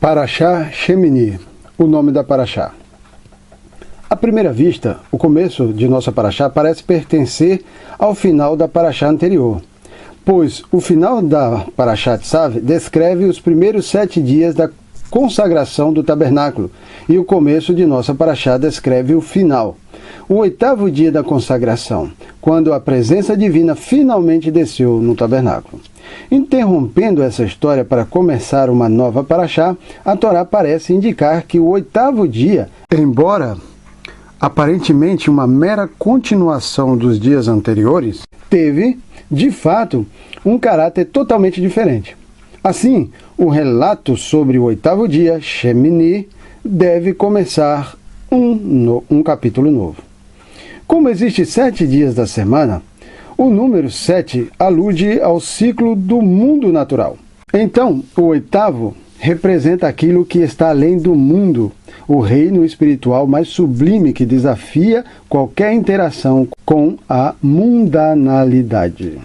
Parashá Shemini, o nome da Parashá. À primeira vista, o começo de nossa Parashá parece pertencer ao final da Parashá anterior, pois o final da Parashá Tzav descreve os primeiros 7 dias da consagração do tabernáculo, e o começo de nossa Parashá descreve o final, o 8º dia da consagração, quando a presença divina finalmente desceu no tabernáculo. Interrompendo essa história para começar uma nova Parashá, a Torá parece indicar que o 8º dia, embora aparentemente uma mera continuação dos dias anteriores, teve, de fato, um caráter totalmente diferente. Assim, o relato sobre o 8º dia, Shemini, deve começar um capítulo novo. Como existem 7 dias da semana, o número 7 alude ao ciclo do mundo natural. Então, o 8º representa aquilo que está além do mundo, o reino espiritual mais sublime que desafia qualquer interação com a mundanalidade.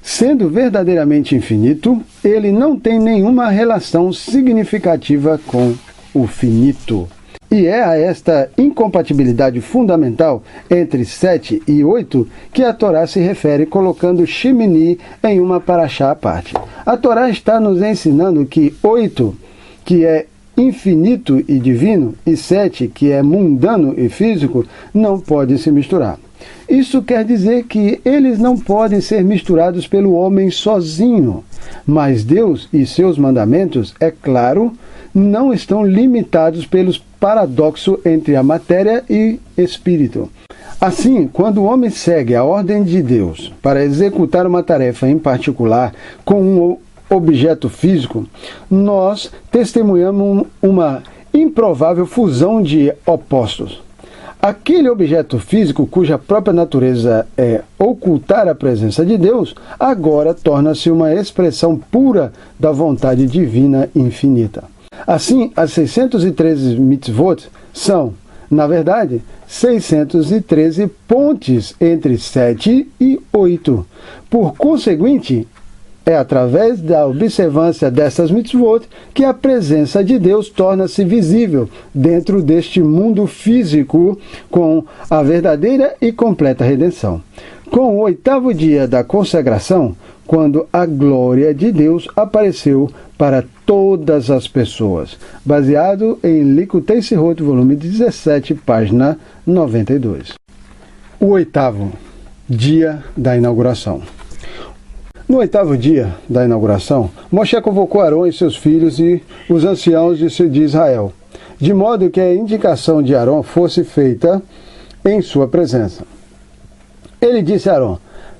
Sendo verdadeiramente infinito, ele não tem nenhuma relação significativa com o finito. E é a esta incompatibilidade fundamental entre 7 e 8 que a Torá se refere, colocando Shemini em uma Parashá à parte. A Torá está nos ensinando que 8, que é infinito e divino, e 7, que é mundano e físico, não podem se misturar. Isso quer dizer que eles não podem ser misturados pelo homem sozinho, mas Deus e seus mandamentos, é claro, não estão limitados pelos paradoxos entre a matéria e espírito. Assim, quando o homem segue a ordem de Deus para executar uma tarefa em particular com um objeto físico, nós testemunhamos uma improvável fusão de opostos. Aquele objeto físico cuja própria natureza é ocultar a presença de Deus, agora torna-se uma expressão pura da vontade divina infinita. Assim, as 613 mitzvot são, na verdade, 613 pontes entre 7 e 8. Por conseguinte, é através da observância dessas mitzvot que a presença de Deus torna-se visível dentro deste mundo físico com a verdadeira e completa redenção. Com o 8º dia da consagração, quando a glória de Deus apareceu para todas as pessoas, baseado em Likutei Sirot, volume 17, página 92. O 8º dia da inauguração. No 8º dia da inauguração, Moshe convocou Arão e seus filhos e os anciãos de Israel, de modo que a indicação de Arão fosse feita em sua presença. Ele disse a Arão: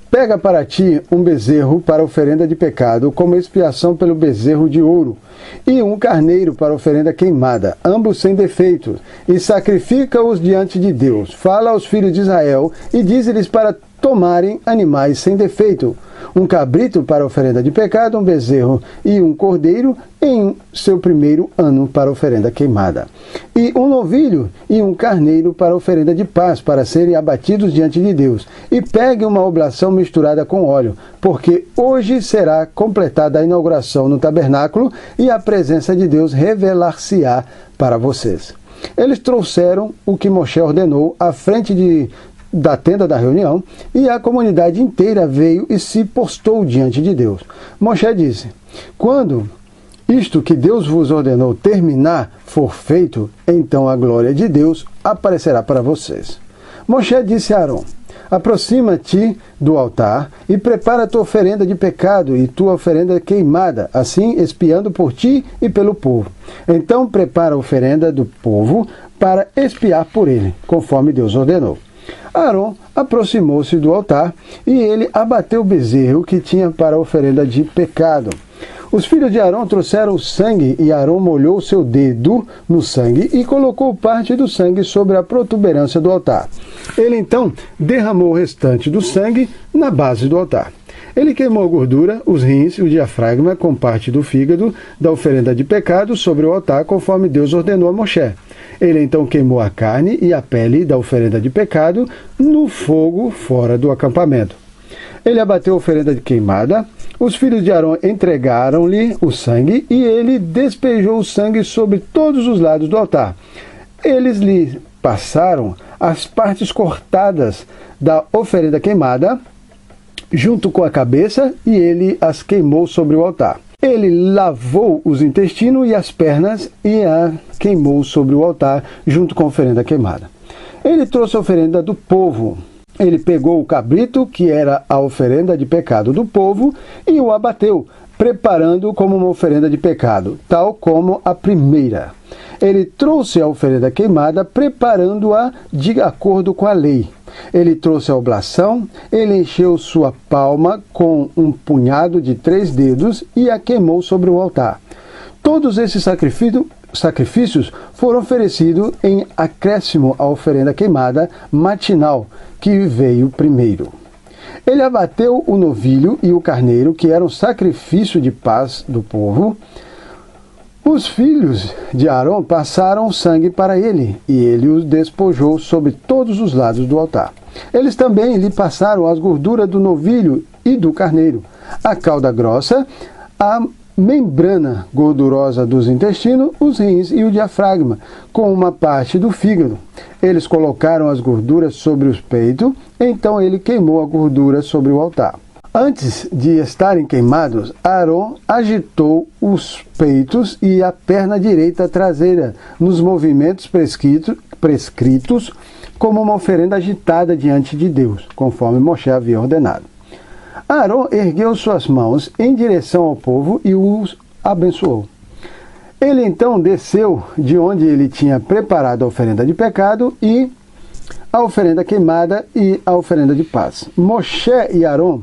pega para ti um bezerro para oferenda de pecado, como expiação pelo bezerro de ouro, e um carneiro para oferenda queimada, ambos sem defeito, e sacrifica-os diante de Deus. Fala aos filhos de Israel e diz-lhes para tomarem animais sem defeito, um cabrito para oferenda de pecado, um bezerro e um cordeiro em seu primeiro ano para oferenda queimada, e um novilho e um carneiro para oferenda de paz, para serem abatidos diante de Deus. E pegue uma oblação misturada com óleo, porque hoje será completada a inauguração no tabernáculo e a presença de Deus revelar-se-á para vocês. Eles trouxeram o que Moshe ordenou à frente da tenda da reunião, e a comunidade inteira veio e se postou diante de Deus. Moshe disse: quando isto que Deus vos ordenou terminar for feito, então a glória de Deus aparecerá para vocês. Moshe disse a Arão: aproxima-te do altar e prepara a tua oferenda de pecado e tua oferenda queimada, assim expiando por ti e pelo povo. Então prepara a oferenda do povo para expiar por ele, conforme Deus ordenou. Arão aproximou-se do altar e ele abateu o bezerro que tinha para a oferenda de pecado. Os filhos de Arão trouxeram o sangue e Arão molhou seu dedo no sangue e colocou parte do sangue sobre a protuberância do altar. Ele então derramou o restante do sangue na base do altar. Ele queimou a gordura, os rins e o diafragma com parte do fígado da oferenda de pecado sobre o altar, conforme Deus ordenou a Moshe. Ele então queimou a carne e a pele da oferenda de pecado no fogo fora do acampamento. Ele abateu a oferenda de queimada, os filhos de Arão entregaram-lhe o sangue e ele despejou o sangue sobre todos os lados do altar. Eles lhe passaram as partes cortadas da oferenda queimada, junto com a cabeça, e ele as queimou sobre o altar. Ele lavou os intestinos e as pernas e a queimou sobre o altar, junto com a oferenda queimada. Ele trouxe a oferenda do povo. Ele pegou o cabrito, que era a oferenda de pecado do povo, e o abateu, preparando-o como uma oferenda de pecado, tal como a primeira. Ele trouxe a oferenda queimada, preparando-a de acordo com a lei. Ele trouxe a oblação, ele encheu sua palma com um punhado de 3 dedos e a queimou sobre o altar. Todos esses sacrifícios foram oferecidos em acréscimo à oferenda queimada matinal, que veio primeiro. Ele abateu o novilho e o carneiro, que eram sacrifício de paz do povo. Os filhos de Arão passaram o sangue para ele, e ele os despojou sobre todos os lados do altar. Eles também lhe passaram as gorduras do novilho e do carneiro, a cauda grossa, a membrana gordurosa dos intestinos, os rins e o diafragma, com uma parte do fígado. Eles colocaram as gorduras sobre os peitos, então ele queimou a gordura sobre o altar. Antes de estarem queimados, Arão agitou os peitos e a perna direita traseira nos movimentos prescritos como uma oferenda agitada diante de Deus, conforme Moshe havia ordenado. Arão ergueu suas mãos em direção ao povo e os abençoou. Ele então desceu de onde ele tinha preparado a oferenda de pecado e a oferenda queimada e a oferenda de paz. Moshe e Arão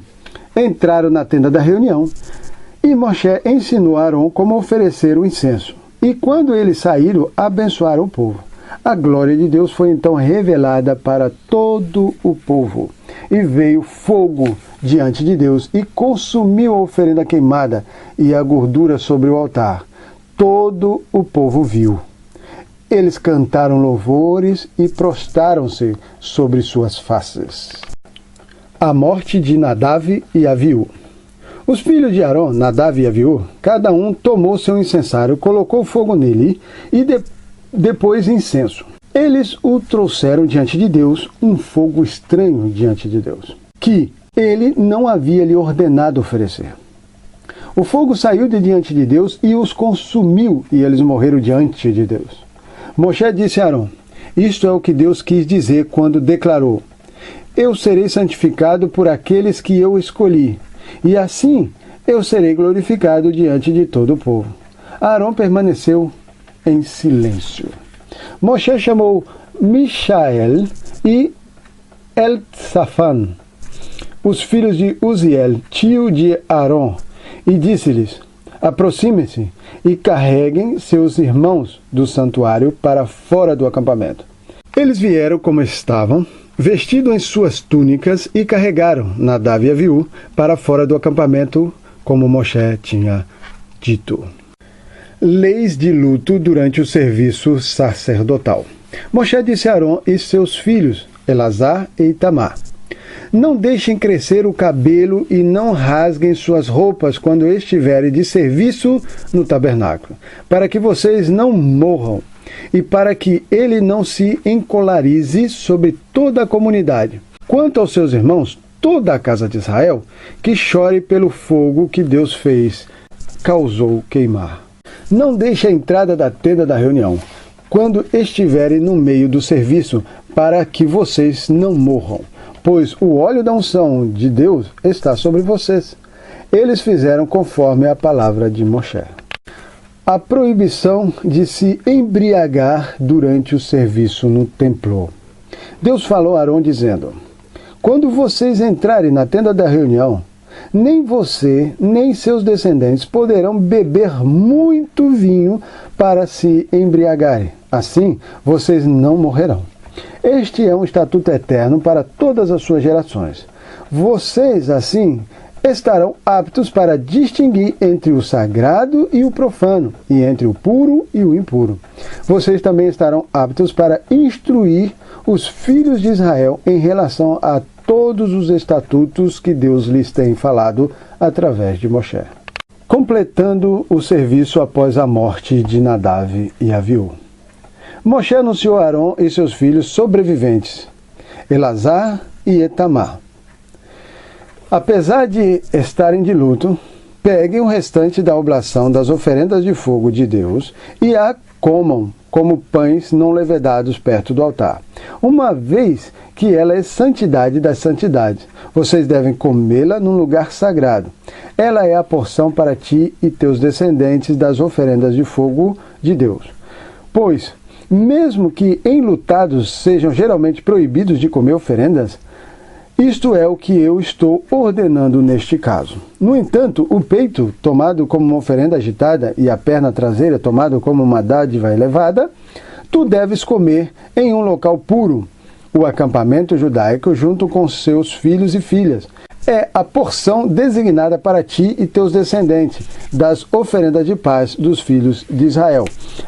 entraram na tenda da reunião e Moshe ensinou a Arão como oferecer o incenso. E quando eles saíram, abençoaram o povo. A glória de Deus foi então revelada para todo o povo. E veio fogo diante de Deus e consumiu a oferenda queimada e a gordura sobre o altar. Todo o povo viu. Eles cantaram louvores e prostraram-se sobre suas faces. A morte de Nadav e Aviú. Os filhos de Arão, Nadav e Aviú, cada um tomou seu incensário, colocou fogo nele e depois incenso. Eles o trouxeram diante de Deus, um fogo estranho diante de Deus, que ele não havia lhe ordenado oferecer. O fogo saiu de diante de Deus e os consumiu, e eles morreram diante de Deus. Moshe disse a Arão: isto é o que Deus quis dizer quando declarou: eu serei santificado por aqueles que eu escolhi, e assim eu serei glorificado diante de todo o povo. Arão permaneceu em silêncio. Moshe chamou Mishael e Eltsafan, os filhos de Uziel, tio de Arão, e disse-lhes: aproximem-se e carreguem seus irmãos do santuário para fora do acampamento. Eles vieram como estavam, vestidos em suas túnicas, e carregaram Nadav e Aviú para fora do acampamento, como Moshe tinha dito. Leis de luto durante o serviço sacerdotal. Moshe disse a Arão e seus filhos, Elazar e Itamar: não deixem crescer o cabelo e não rasguem suas roupas quando estiverem de serviço no tabernáculo, para que vocês não morram e para que ele não se encolarize sobre toda a comunidade. Quanto aos seus irmãos, toda a casa de Israel, que chore pelo fogo que Deus causou queimar. Não deixe a entrada da tenda da reunião, quando estiverem no meio do serviço, para que vocês não morram, pois o óleo da unção de Deus está sobre vocês. Eles fizeram conforme a palavra de Moshe. A proibição de se embriagar durante o serviço no templo. Deus falou a Arão dizendo: quando vocês entrarem na tenda da reunião, nem você, nem seus descendentes poderão beber muito vinho para se embriagarem. Assim, vocês não morrerão. Este é um estatuto eterno para todas as suas gerações. Vocês, assim, estarão aptos para distinguir entre o sagrado e o profano, e entre o puro e o impuro. Vocês também estarão aptos para instruir os filhos de Israel em relação a todos os estatutos que Deus lhes tem falado através de Moshe. Completando o serviço após a morte de Nadav e Aviú. Moshe anunciou a Arão e seus filhos sobreviventes, Elazar e Itamar. Apesar de estarem de luto, peguem o restante da oblação das oferendas de fogo de Deus e a comam como pães não levedados perto do altar, uma vez que ela é santidade das santidades. Vocês devem comê-la num lugar sagrado. Ela é a porção para ti e teus descendentes das oferendas de fogo de Deus. Pois, mesmo que enlutados sejam geralmente proibidos de comer oferendas, isto é o que eu estou ordenando neste caso. No entanto, o peito, tomado como uma oferenda agitada, e a perna traseira, tomado como uma dádiva elevada, tu deves comer em um local puro, o acampamento judaico, junto com seus filhos e filhas. É a porção designada para ti e teus descendentes, das oferendas de paz dos filhos de Israel.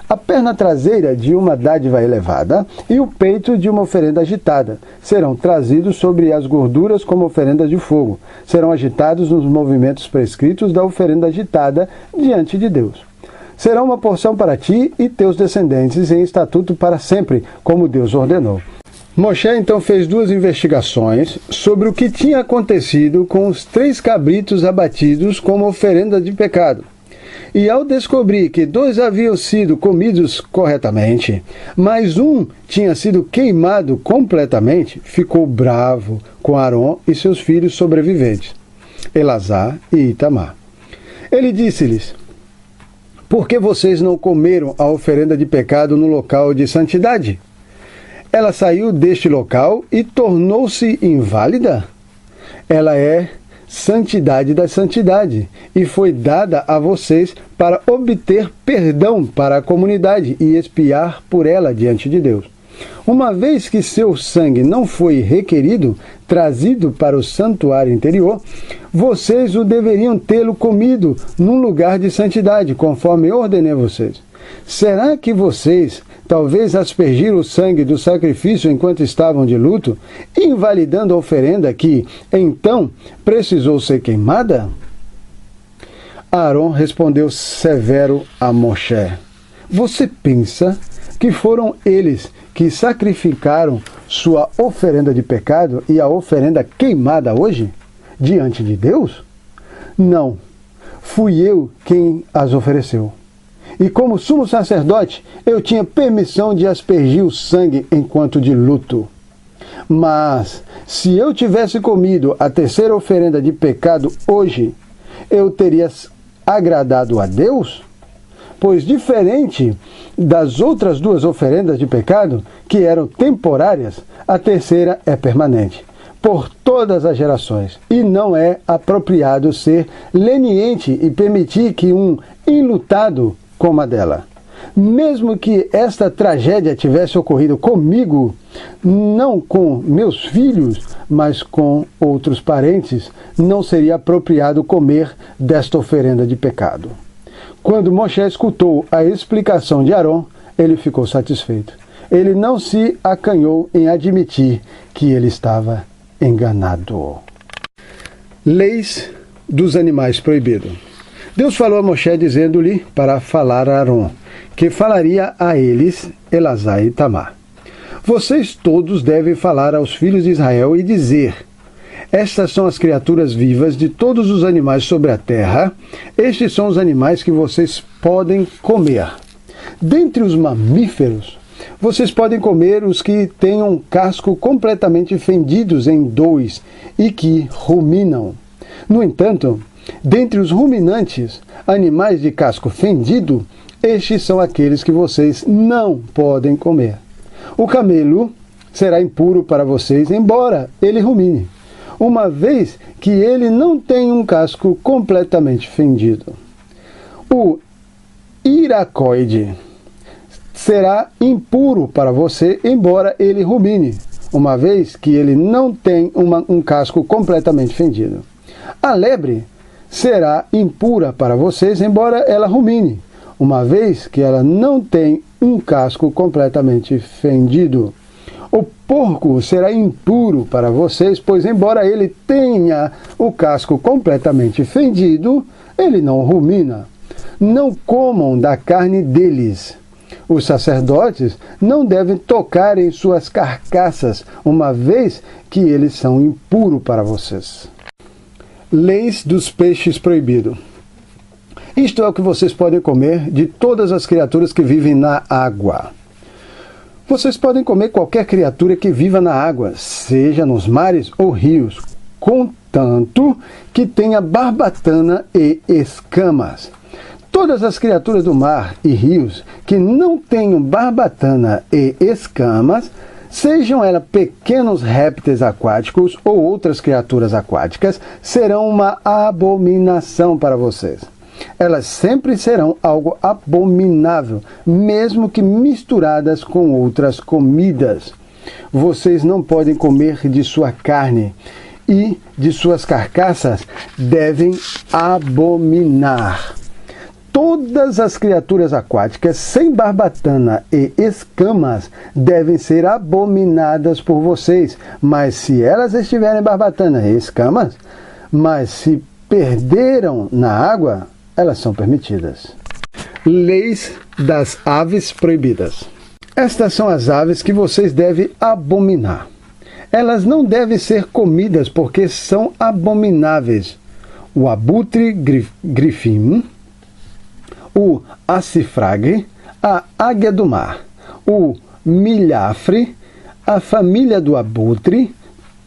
A perna traseira de uma dádiva elevada e o peito de uma oferenda agitada serão trazidos sobre as gorduras como oferendas de fogo. Serão agitados nos movimentos prescritos da oferenda agitada diante de Deus. Será uma porção para ti e teus descendentes em estatuto para sempre, como Deus ordenou. Moshe então fez 2 investigações sobre o que tinha acontecido com os 3 cabritos abatidos como oferenda de pecado. E ao descobrir que 2 haviam sido comidos corretamente, mas um tinha sido queimado completamente, ficou bravo com Arão e seus filhos sobreviventes, Elazar e Itamar. Ele disse-lhes: por que vocês não comeram a oferenda de pecado no local de santidade? Ela saiu deste local e tornou-se inválida? Ela é santidade da santidade e foi dada a vocês para obter perdão para a comunidade e expiar por ela diante de Deus. Uma vez que seu sangue não foi requerido, trazido para o santuário interior, vocês o deveriam tê-lo comido num lugar de santidade, conforme eu ordenei a vocês. Será que vocês talvez aspergiram o sangue do sacrifício enquanto estavam de luto, invalidando a oferenda que, então, precisou ser queimada? Arão respondeu severo a Moshe: você pensa que foram eles que sacrificaram sua oferenda de pecado e a oferenda queimada hoje, diante de Deus? Não, fui eu quem as ofereceu. E como sumo sacerdote, eu tinha permissão de aspergir o sangue enquanto de luto. Mas, se eu tivesse comido a 3ª oferenda de pecado hoje, eu teria agradado a Deus? Pois, diferente das outras 2 oferendas de pecado, que eram temporárias, a 3ª é permanente, por todas as gerações. E não é apropriado ser leniente e permitir que um enlutado coma dela. Mesmo que esta tragédia tivesse ocorrido comigo, não com meus filhos, mas com outros parentes, não seria apropriado comer desta oferenda de pecado. Quando Moshe escutou a explicação de Arão, ele ficou satisfeito. Ele não se acanhou em admitir que ele estava enganado. Leis dos animais proibidos. Deus falou a Moshe dizendo-lhe para falar a Arão, que falaria a eles Elazar e Itamar. Vocês todos devem falar aos filhos de Israel e dizer: estas são as criaturas vivas de todos os animais sobre a terra, estes são os animais que vocês podem comer. Dentre os mamíferos, vocês podem comer os que tenham casco completamente fendidos em 2 e que ruminam. No entanto, dentre os ruminantes, animais de casco fendido, estes são aqueles que vocês não podem comer. O camelo será impuro para vocês, embora ele rumine, uma vez que ele não tem um casco completamente fendido. O iracoide será impuro para você, embora ele rumine, uma vez que ele não tem um casco completamente fendido. A lebre será impura para vocês, embora ela rumine, uma vez que ela não tem um casco completamente fendido. O porco será impuro para vocês, pois embora ele tenha o casco completamente fendido, ele não rumina. Não comam da carne deles. Os sacerdotes não devem tocar em suas carcaças, uma vez que eles são impuros para vocês. Leis dos peixes proibidos. Isto é o que vocês podem comer de todas as criaturas que vivem na água. Vocês podem comer qualquer criatura que viva na água, seja nos mares ou rios, contanto que tenha barbatana e escamas. Todas as criaturas do mar e rios que não tenham barbatana e escamas, sejam elas pequenos répteis aquáticos ou outras criaturas aquáticas, serão uma abominação para vocês. Elas sempre serão algo abominável, mesmo que misturadas com outras comidas. Vocês não podem comer de sua carne e de suas carcaças devem abominar. Todas as criaturas aquáticas sem barbatana e escamas devem ser abominadas por vocês, mas se elas estiverem barbatana e escamas, mas se perderam na água, elas são permitidas. Leis das aves proibidas. Estas são as aves que vocês devem abominar. Elas não devem ser comidas porque são abomináveis. O abutre grifim, o acifragre, a águia do mar, o milhafre, a família do abutre,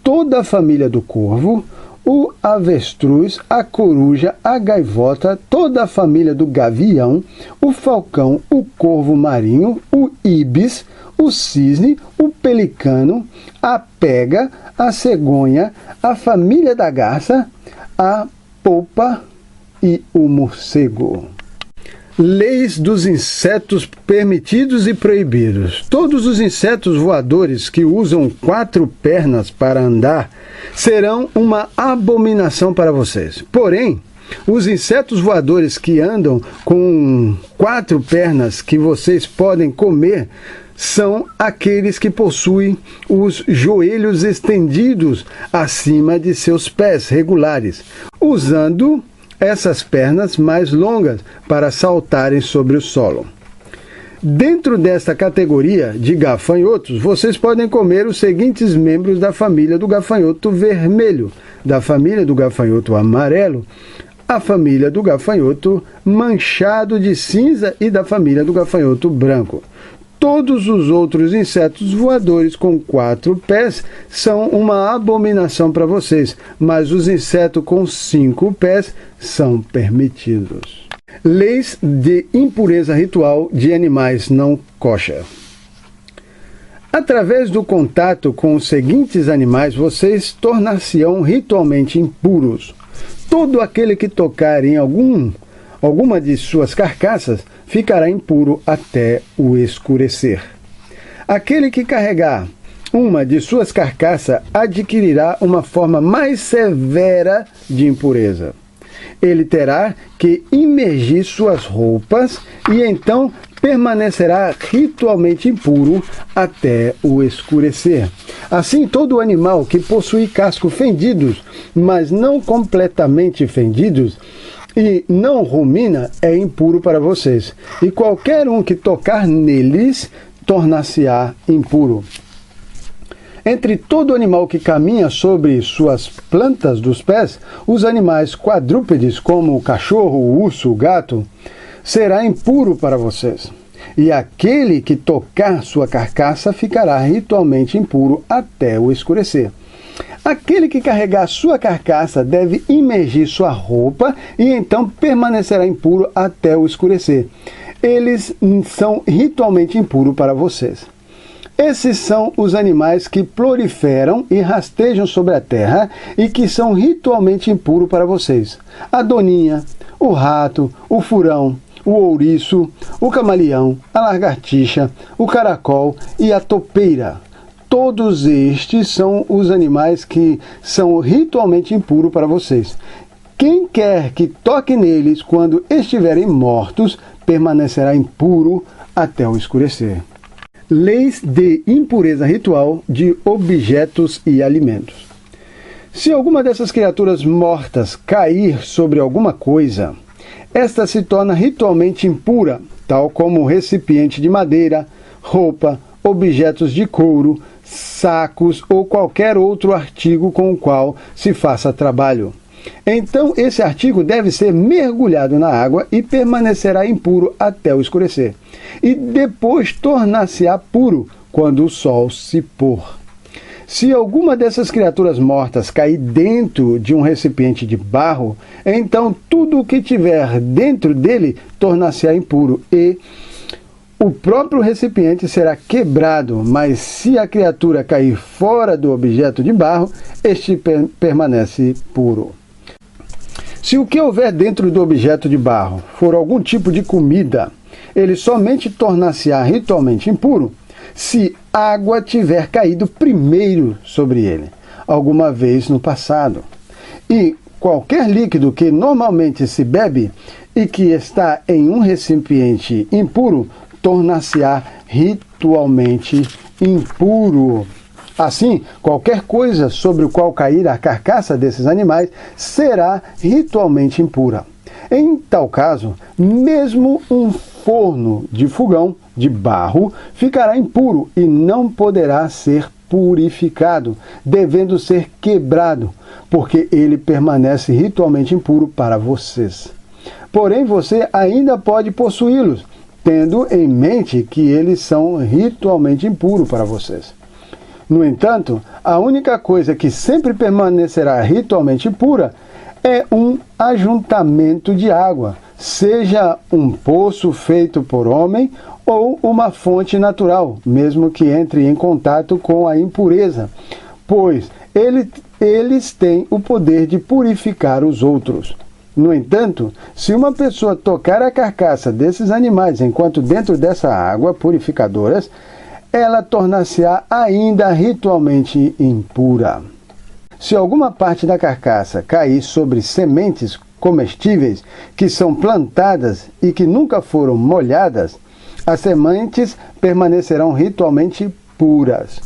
toda a família do corvo, o avestruz, a coruja, a gaivota, toda a família do gavião, o falcão, o corvo marinho, o ibis, o cisne, o pelicano, a pega, a cegonha, a família da garça, a polpa e o morcego. Leis dos insetos permitidos e proibidos. Todos os insetos voadores que usam 4 pernas para andar serão uma abominação para vocês. Porém, os insetos voadores que andam com 4 pernas que vocês podem comer são aqueles que possuem os joelhos estendidos acima de seus pés regulares, usando essas pernas mais longas para saltarem sobre o solo. Dentro desta categoria de gafanhotos, vocês podem comer os seguintes membros da família do gafanhoto vermelho, da família do gafanhoto amarelo, a família do gafanhoto manchado de cinza e da família do gafanhoto branco. Todos os outros insetos voadores com 4 pés são uma abominação para vocês, mas os insetos com 5 pés são permitidos. Leis de impureza ritual de animais não kosher. Através do contato com os seguintes animais, vocês tornar-se-ão ritualmente impuros. Todo aquele que tocar em alguma de suas carcaças ficará impuro até o escurecer. Aquele que carregar uma de suas carcaças adquirirá uma forma mais severa de impureza. Ele terá que imergir suas roupas e então permanecerá ritualmente impuro até o escurecer. Assim, todo animal que possui cascos fendidos, mas não completamente fendidos, e não rumina, é impuro para vocês. E qualquer um que tocar neles, tornar-se-á impuro. Entre todo animal que caminha sobre suas plantas dos pés, os animais quadrúpedes, como o cachorro, o urso, o gato, será impuro para vocês. E aquele que tocar sua carcaça ficará ritualmente impuro até o escurecer. Aquele que carregar sua carcaça deve imergir sua roupa e então permanecerá impuro até o escurecer. Eles são ritualmente impuros para vocês. Esses são os animais que proliferam e rastejam sobre a terra e que são ritualmente impuros para vocês. A doninha, o rato, o furão, o ouriço, o camaleão, a lagartixa, o caracol e a topeira. Todos estes são os animais que são ritualmente impuros para vocês. Quem quer que toque neles quando estiverem mortos, permanecerá impuro até o escurecer. Leis de impureza ritual de objetos e alimentos. Se alguma dessas criaturas mortas cair sobre alguma coisa, esta se torna ritualmente impura, tal como recipiente de madeira, roupa, objetos de couro, sacos ou qualquer outro artigo com o qual se faça trabalho. Então, esse artigo deve ser mergulhado na água e permanecerá impuro até o escurecer, e depois tornar-se-á puro quando o sol se pôr. Se alguma dessas criaturas mortas cair dentro de um recipiente de barro, então tudo o que tiver dentro dele tornar-se-á impuro e o próprio recipiente será quebrado, mas se a criatura cair fora do objeto de barro, este permanece puro. Se o que houver dentro do objeto de barro for algum tipo de comida, ele somente tornar-se-á ritualmente impuro se água tiver caído primeiro sobre ele, alguma vez no passado. E qualquer líquido que normalmente se bebe e que está em um recipiente impuro, tornar-se-á ritualmente impuro. Assim, qualquer coisa sobre o qual cair a carcaça desses animais será ritualmente impura. Em tal caso, mesmo um forno de fogão de barro ficará impuro e não poderá ser purificado, devendo ser quebrado, porque ele permanece ritualmente impuro para vocês. Porém, você ainda pode possuí-los, tendo em mente que eles são ritualmente impuros para vocês. No entanto, a única coisa que sempre permanecerá ritualmente pura é um ajuntamento de água, seja um poço feito por homem ou uma fonte natural, mesmo que entre em contato com a impureza, pois eles têm o poder de purificar os outros. No entanto, se uma pessoa tocar a carcaça desses animais enquanto dentro dessa água purificadoras, ela tornar-se-á ainda ritualmente impura. Se alguma parte da carcaça cair sobre sementes comestíveis que são plantadas e que nunca foram molhadas, as sementes permanecerão ritualmente puras.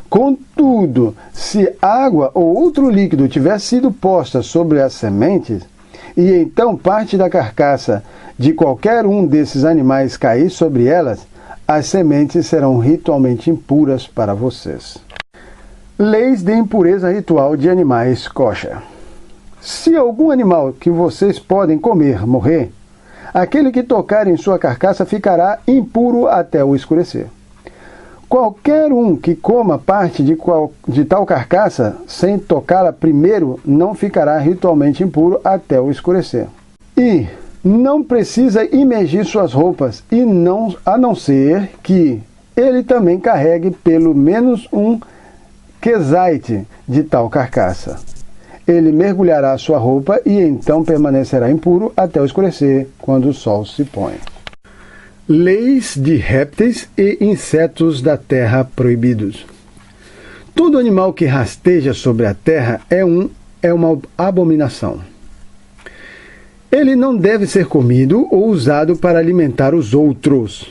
Contudo, se água ou outro líquido tiver sido posta sobre as sementes, e então parte da carcaça de qualquer um desses animais cair sobre elas, as sementes serão ritualmente impuras para vocês. Leis de impureza ritual de animais kosher. Se algum animal que vocês podem comer morrer, aquele que tocar em sua carcaça ficará impuro até o escurecer. Qualquer um que coma parte de tal carcaça sem tocá-la primeiro não ficará ritualmente impuro até o escurecer. E não precisa imergir suas roupas, a não ser que ele também carregue pelo menos um quesaite de tal carcaça. Ele mergulhará sua roupa e então permanecerá impuro até o escurecer, quando o sol se põe. Leis de répteis e insetos da terra proibidos. Todo animal que rasteja sobre a terra é uma abominação. Ele não deve ser comido ou usado para alimentar os outros.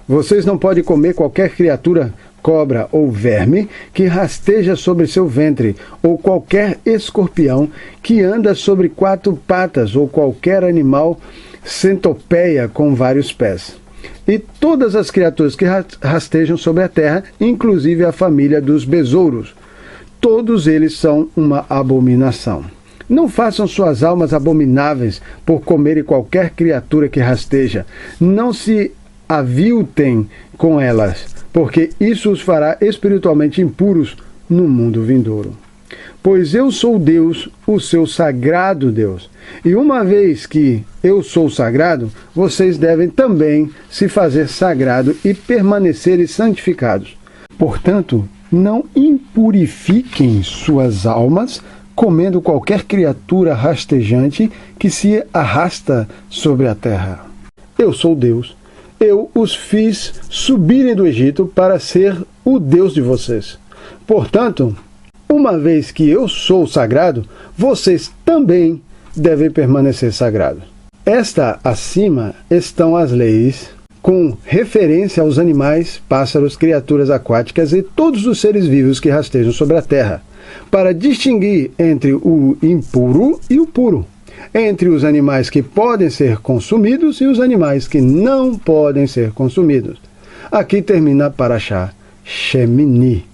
Vocês não podem comer qualquer criatura, cobra ou verme que rasteja sobre seu ventre, ou qualquer escorpião que anda sobre 4 patas, ou qualquer animal centopeia com vários pés. E todas as criaturas que rastejam sobre a terra, inclusive a família dos besouros. Todos eles são uma abominação. Não façam suas almas abomináveis por comerem qualquer criatura que rasteja. Não se aviltem com elas, porque isso os fará espiritualmente impuros no mundo vindouro. Pois eu sou Deus, o seu sagrado Deus. E uma vez que eu sou sagrado, vocês devem também se fazer sagrado e permanecerem santificados. Portanto, não impurifiquem suas almas comendo qualquer criatura rastejante que se arrasta sobre a terra. Eu sou Deus. Eu os fiz subirem do Egito para ser o Deus de vocês. Portanto, uma vez que eu sou sagrado, vocês também devem permanecer sagrados. Acima estão as leis com referência aos animais, pássaros, criaturas aquáticas e todos os seres vivos que rastejam sobre a terra, para distinguir entre o impuro e o puro, entre os animais que podem ser consumidos e os animais que não podem ser consumidos. Aqui termina Parashá Shemini.